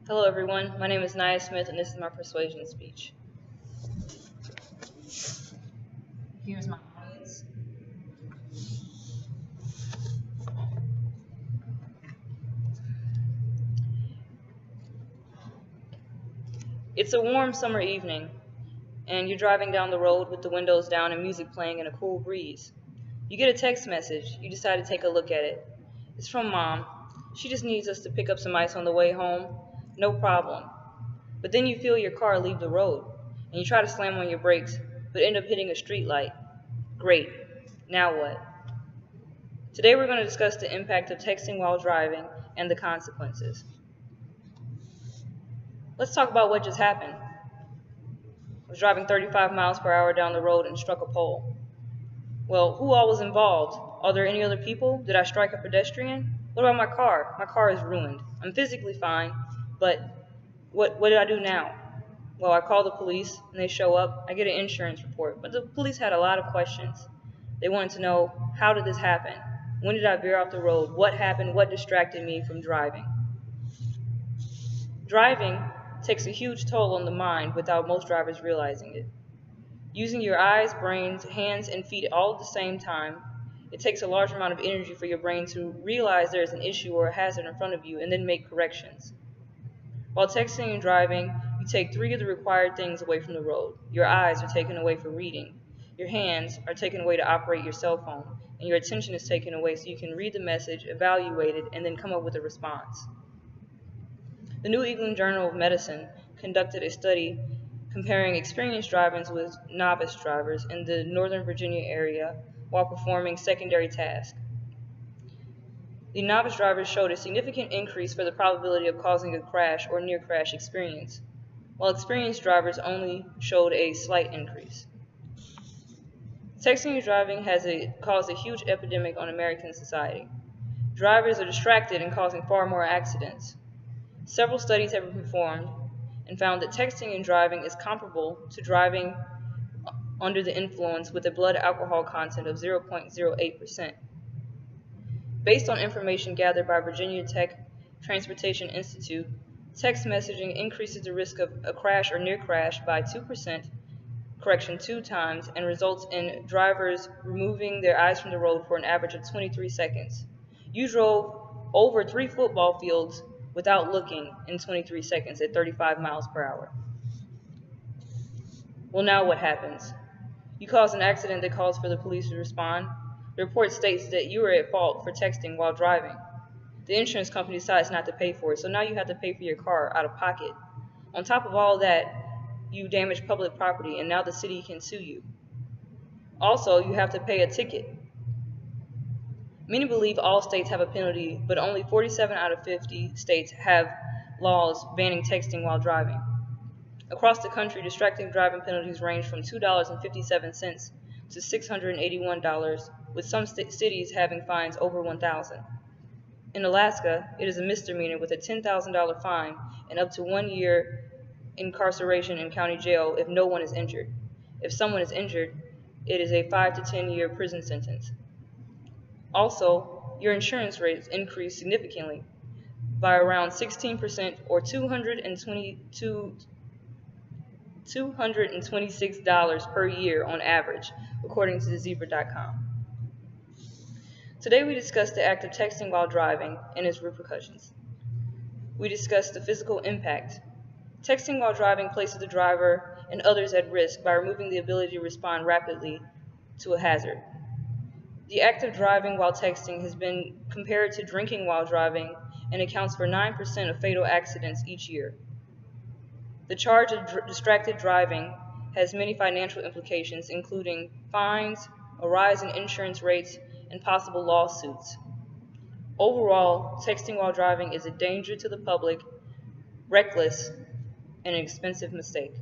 Hello everyone, my name is Nia Smith and this is my persuasion speech. Here's my audience. It's a warm summer evening and you're driving down the road with the windows down and music playing in a cool breeze. You get a text message. You decide to take a look at it. It's from Mom. She just needs us to pick up some ice on the way home. No problem. But then you feel your car leave the road, and you try to slam on your brakes, but end up hitting a street light. Great. Now what? Today we're going to discuss the impact of texting while driving and the consequences. Let's talk about what just happened. I was driving 35 miles per hour down the road and struck a pole. Well, who all was involved? Are there any other people? Did I strike a pedestrian? What about my car? My car is ruined. I'm physically fine, but what did I do now? Well, I call the police and they show up. I get an insurance report, but the police had a lot of questions. They wanted to know, how did this happen? When did I veer off the road? What happened? What distracted me from driving? Driving takes a huge toll on the mind without most drivers realizing it. Using your eyes, brains, hands, and feet all at the same time, it takes a large amount of energy for your brain to realize there is an issue or a hazard in front of you and then make corrections. While texting and driving, you take 3 of the required things away from the road. Your eyes are taken away for reading. Your hands are taken away to operate your cell phone, and your attention is taken away so you can read the message, evaluate it, and then come up with a response. The New England Journal of Medicine conducted a study comparing experienced drivers with novice drivers in the Northern Virginia area while performing secondary tasks. The novice drivers showed a significant increase for the probability of causing a crash or near-crash experience, while experienced drivers only showed a slight increase. Texting and driving has caused a huge epidemic on American society. Drivers are distracted and causing far more accidents. Several studies have been performed and found that texting and driving is comparable to driving under the influence with a blood alcohol content of 0.08%. Based on information gathered by Virginia Tech Transportation Institute, text messaging increases the risk of a crash or near crash by 2 times, and results in drivers removing their eyes from the road for an average of 23 seconds. You drove over 3 football fields without looking in 23 seconds at 35 miles per hour. Well, now what happens? You cause an accident that calls for the police to respond. The report states that you are at fault for texting while driving. The insurance company decides not to pay for it, so now you have to pay for your car out of pocket. On top of all that, you damage public property, and now the city can sue you. Also, you have to pay a ticket. Many believe all states have a penalty, but only 47 out of 50 states have laws banning texting while driving. Across the country, distracted driving penalties range from $2.57 to $681, with some cities having fines over $1,000. In Alaska, it is a misdemeanor with a $10,000 fine and up to 1 year incarceration in county jail if no one is injured. If someone is injured, it is a 5 to 10 year prison sentence. Also, your insurance rates increase significantly by around 16% or $226 per year on average, according to Zebra.com. Today we discussed the act of texting while driving and its repercussions. We discussed the physical impact. Texting while driving places the driver and others at risk by removing the ability to respond rapidly to a hazard. The act of driving while texting has been compared to drinking while driving and accounts for 9% of fatal accidents each year. The charge of distracted driving has many financial implications, including fines, a rise in insurance rates, and possible lawsuits. Overall, texting while driving is a danger to the public, reckless, and an expensive mistake.